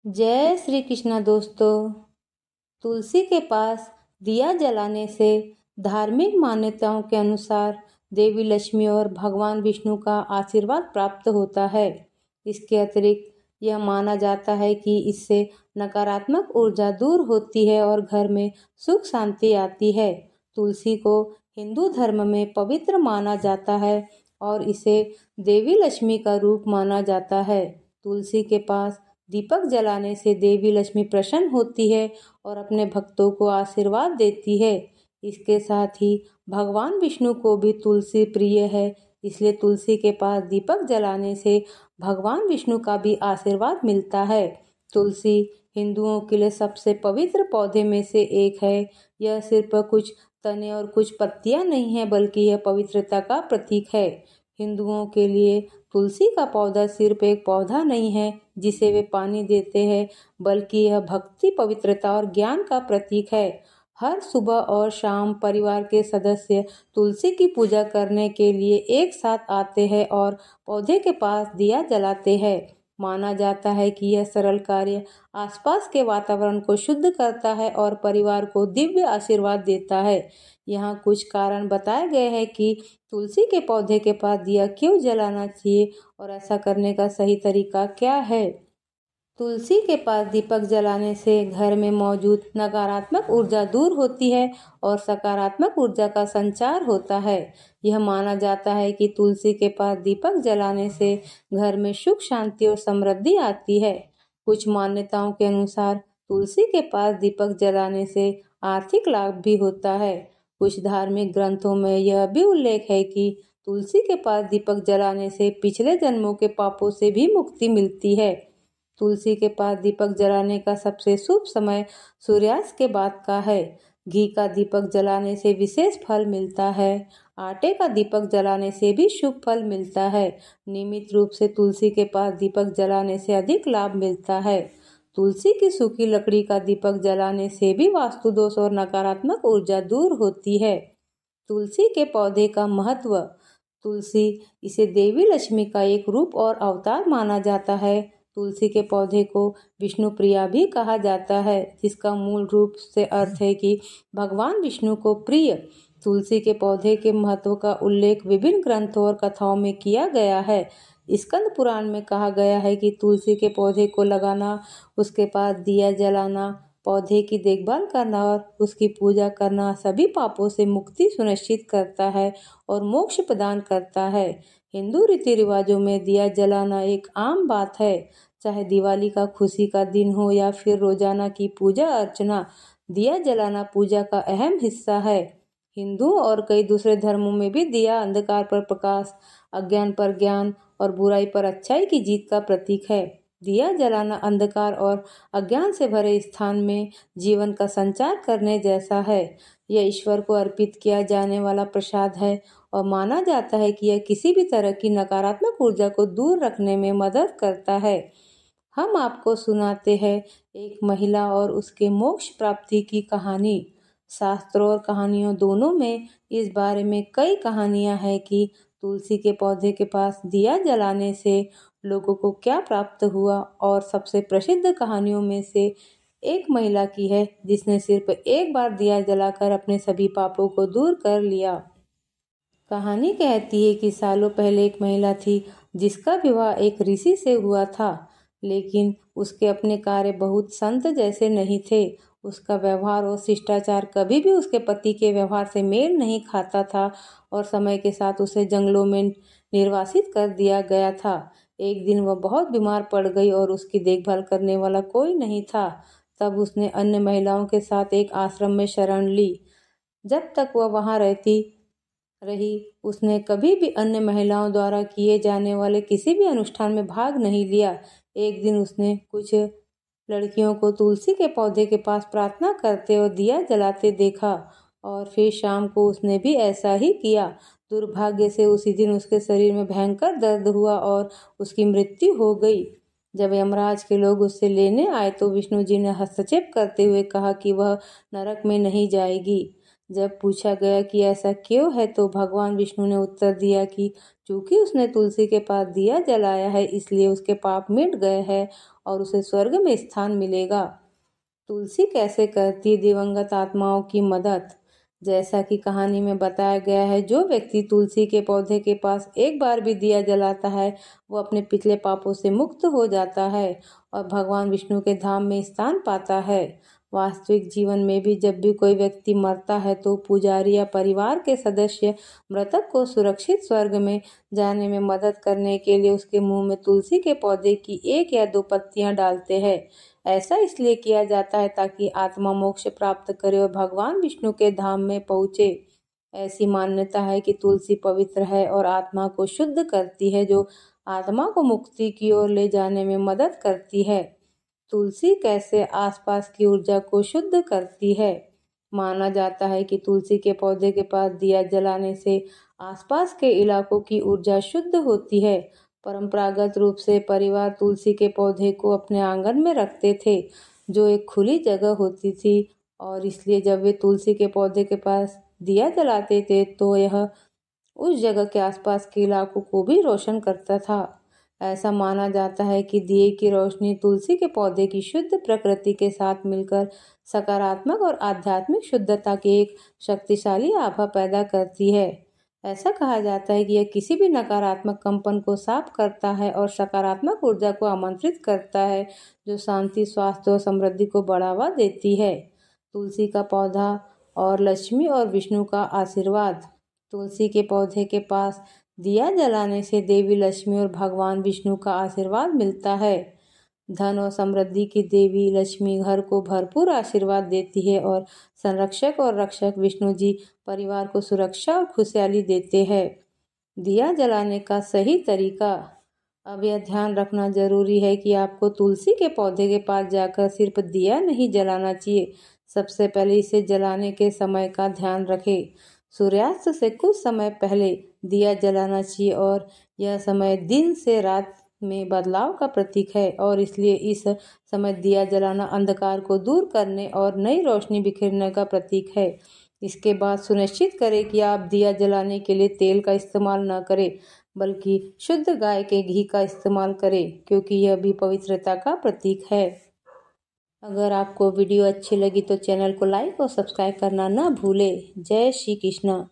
जय श्री कृष्णा दोस्तों। तुलसी के पास दिया जलाने से धार्मिक मान्यताओं के अनुसार देवी लक्ष्मी और भगवान विष्णु का आशीर्वाद प्राप्त होता है। इसके अतिरिक्त यह माना जाता है कि इससे नकारात्मक ऊर्जा दूर होती है और घर में सुख शांति आती है। तुलसी को हिंदू धर्म में पवित्र माना जाता है और इसे देवी लक्ष्मी का रूप माना जाता है। तुलसी के पास दीपक जलाने से देवी लक्ष्मी प्रसन्न होती है और अपने भक्तों को आशीर्वाद देती है। इसके साथ ही भगवान विष्णु को भी तुलसी प्रिय है, इसलिए तुलसी के पास दीपक जलाने से भगवान विष्णु का भी आशीर्वाद मिलता है। तुलसी हिंदुओं के लिए सबसे पवित्र पौधे में से एक है। यह सिर्फ कुछ तने और कुछ पत्तियां नहीं है, बल्कि यह पवित्रता का प्रतीक है। हिंदुओं के लिए तुलसी का पौधा सिर्फ एक पौधा नहीं है जिसे वे पानी देते हैं, बल्कि यह भक्ति, पवित्रता और ज्ञान का प्रतीक है। हर सुबह और शाम परिवार के सदस्य तुलसी की पूजा करने के लिए एक साथ आते हैं और पौधे के पास दिया जलाते हैं। माना जाता है कि यह सरल कार्य आसपास के वातावरण को शुद्ध करता है और परिवार को दिव्य आशीर्वाद देता है। यहाँ कुछ कारण बताए गए हैं कि तुलसी के पौधे के पास दिया क्यों जलाना चाहिए और ऐसा करने का सही तरीका क्या है। तुलसी के पास दीपक जलाने से घर में मौजूद नकारात्मक ऊर्जा दूर होती है और सकारात्मक ऊर्जा का संचार होता है। यह माना जाता है कि तुलसी के पास दीपक जलाने से घर में सुख, शांति और समृद्धि आती है। कुछ मान्यताओं के अनुसार तुलसी के पास दीपक जलाने से आर्थिक लाभ भी होता है। कुछ धार्मिक ग्रंथों में यह भी उल्लेख है कि तुलसी के पास दीपक जलाने से पिछले जन्मों के पापों से भी मुक्ति मिलती है। तुलसी के पास दीपक जलाने का सबसे शुभ समय सूर्यास्त के बाद का है। घी का दीपक जलाने से विशेष फल मिलता है। आटे का दीपक जलाने से भी शुभ फल मिलता है। नियमित रूप से तुलसी के पास दीपक जलाने से अधिक लाभ मिलता है। तुलसी की सूखी लकड़ी का दीपक जलाने से भी वास्तु दोष और नकारात्मक ऊर्जा दूर होती है। तुलसी के पौधे का महत्व। तुलसी, इसे देवी लक्ष्मी का एक रूप और अवतार माना जाता है। तुलसी के पौधे को विष्णु प्रिया भी कहा जाता है, जिसका मूल रूप से अर्थ है कि भगवान विष्णु को प्रिय। तुलसी के पौधे के महत्व का उल्लेख विभिन्न ग्रंथों और कथाओं में किया गया है। स्कंद पुराण में कहा गया है कि तुलसी के पौधे को लगाना, उसके पास दिया जलाना, पौधे की देखभाल करना और उसकी पूजा करना सभी पापों से मुक्ति सुनिश्चित करता है और मोक्ष प्रदान करता है। हिंदू रीति रिवाजों में दिया जलाना एक आम बात है। चाहे दिवाली का खुशी का दिन हो या फिर रोजाना की पूजा अर्चना, दिया जलाना पूजा का अहम हिस्सा है। हिंदू और कई दूसरे धर्मों में भी दिया अंधकार पर प्रकाश, अज्ञान पर ज्ञान और बुराई पर अच्छाई की जीत का प्रतीक है। दिया जलाना अंधकार और अज्ञान से भरे स्थान में जीवन का संचार करने जैसा है। यह ईश्वर को अर्पित किया जाने वाला प्रसाद है और माना जाता है कि यह किसी भी तरह की नकारात्मक ऊर्जा को दूर रखने में मदद करता है। हम आपको सुनाते हैं एक महिला और उसके मोक्ष प्राप्ति की कहानी। शास्त्रों और कहानियों दोनों में इस बारे में कई कहानियां हैं कि तुलसी के पौधे के पास दिया जलाने से लोगों को क्या प्राप्त हुआ, और सबसे प्रसिद्ध कहानियों में से एक महिला की है जिसने सिर्फ एक बार दिया जलाकर अपने सभी पापों को दूर कर लिया। कहानी कहती है कि सालों पहले एक महिला थी जिसका विवाह एक ऋषि से हुआ था, लेकिन उसके अपने कार्य बहुत संत जैसे नहीं थे। उसका व्यवहार और शिष्टाचार कभी भी उसके पति के व्यवहार से मेल नहीं खाता था और समय के साथ उसे जंगलों में निर्वासित कर दिया गया था। एक दिन वह बहुत बीमार पड़ गई और उसकी देखभाल करने वाला कोई नहीं था। तब उसने अन्य महिलाओं के साथ एक आश्रम में शरण ली। जब तक वह वहां रहती रही, उसने कभी भी अन्य महिलाओं द्वारा किए जाने वाले किसी भी अनुष्ठान में भाग नहीं लिया। एक दिन उसने कुछ लड़कियों को तुलसी के पौधे के पास प्रार्थना करते और दिया जलाते देखा और फिर शाम को उसने भी ऐसा ही किया। दुर्भाग्य से उसी दिन उसके शरीर में भयंकर दर्द हुआ और उसकी मृत्यु हो गई। जब यमराज के लोग उससे लेने आए तो विष्णु जी ने हस्तक्षेप करते हुए कहा कि वह नरक में नहीं जाएगी। जब पूछा गया कि ऐसा क्यों है तो भगवान विष्णु ने उत्तर दिया कि चूंकि उसने तुलसी के पास दिया जलाया है इसलिए उसके पाप मिट गए हैं और उसे स्वर्ग में स्थान मिलेगा। तुलसी कैसे करती है दिवंगत आत्माओं की मदद? जैसा कि कहानी में बताया गया है, जो व्यक्ति तुलसी के पौधे के पास एक बार भी दिया जलाता है वो अपने पिछले पापों से मुक्त हो जाता है और भगवान विष्णु के धाम में स्थान पाता है। वास्तविक जीवन में भी जब भी कोई व्यक्ति मरता है तो पुजारी या परिवार के सदस्य मृतक को सुरक्षित स्वर्ग में जाने में मदद करने के लिए उसके मुंह में तुलसी के पौधे की 1 या 2 पत्तियां डालते हैं। ऐसा इसलिए किया जाता है ताकि आत्मा मोक्ष प्राप्त करे और भगवान विष्णु के धाम में पहुँचे। ऐसी मान्यता है कि तुलसी पवित्र है और आत्मा को शुद्ध करती है, जो आत्मा को मुक्ति की ओर ले जाने में मदद करती है। तुलसी कैसे आसपास की ऊर्जा को शुद्ध करती है? माना जाता है कि तुलसी के पौधे के पास दिया जलाने से आसपास के इलाकों की ऊर्जा शुद्ध होती है। परंपरागत रूप से परिवार तुलसी के पौधे को अपने आंगन में रखते थे, जो एक खुली जगह होती थी, और इसलिए जब वे तुलसी के पौधे के पास दिया जलाते थे तो यह उस जगह के आसपास के इलाकों को भी रोशन करता था। ऐसा माना जाता है कि दिए की रोशनी तुलसी के पौधे की शुद्ध प्रकृति के साथ मिलकर सकारात्मक और आध्यात्मिक शुद्धता की एक शक्तिशाली आभा पैदा करती है। ऐसा कहा जाता है कि यह किसी भी नकारात्मक कंपन को साफ करता है और सकारात्मक ऊर्जा को आमंत्रित करता है, जो शांति, स्वास्थ्य और समृद्धि को बढ़ावा देती है। तुलसी का पौधा और लक्ष्मी और विष्णु का आशीर्वाद। तुलसी के पौधे के पास दिया जलाने से देवी लक्ष्मी और भगवान विष्णु का आशीर्वाद मिलता है। धन और समृद्धि की देवी लक्ष्मी घर को भरपूर आशीर्वाद देती है और संरक्षक और रक्षक विष्णु जी परिवार को सुरक्षा और खुशहाली देते हैं। दिया जलाने का सही तरीका। अब यह ध्यान रखना जरूरी है कि आपको तुलसी के पौधे के पास जाकर सिर्फ दिया नहीं जलाना चाहिए। सबसे पहले इसे जलाने के समय का ध्यान रखें। सूर्यास्त से कुछ समय पहले दिया जलाना चाहिए और यह समय दिन से रात में बदलाव का प्रतीक है और इसलिए इस समय दिया जलाना अंधकार को दूर करने और नई रोशनी बिखेरने का प्रतीक है। इसके बाद सुनिश्चित करें कि आप दिया जलाने के लिए तेल का इस्तेमाल न करें, बल्कि शुद्ध गाय के घी का इस्तेमाल करें, क्योंकि यह भी पवित्रता का प्रतीक है। अगर आपको वीडियो अच्छी लगी तो चैनल को लाइक और सब्सक्राइब करना न भूलें। जय श्री कृष्ण।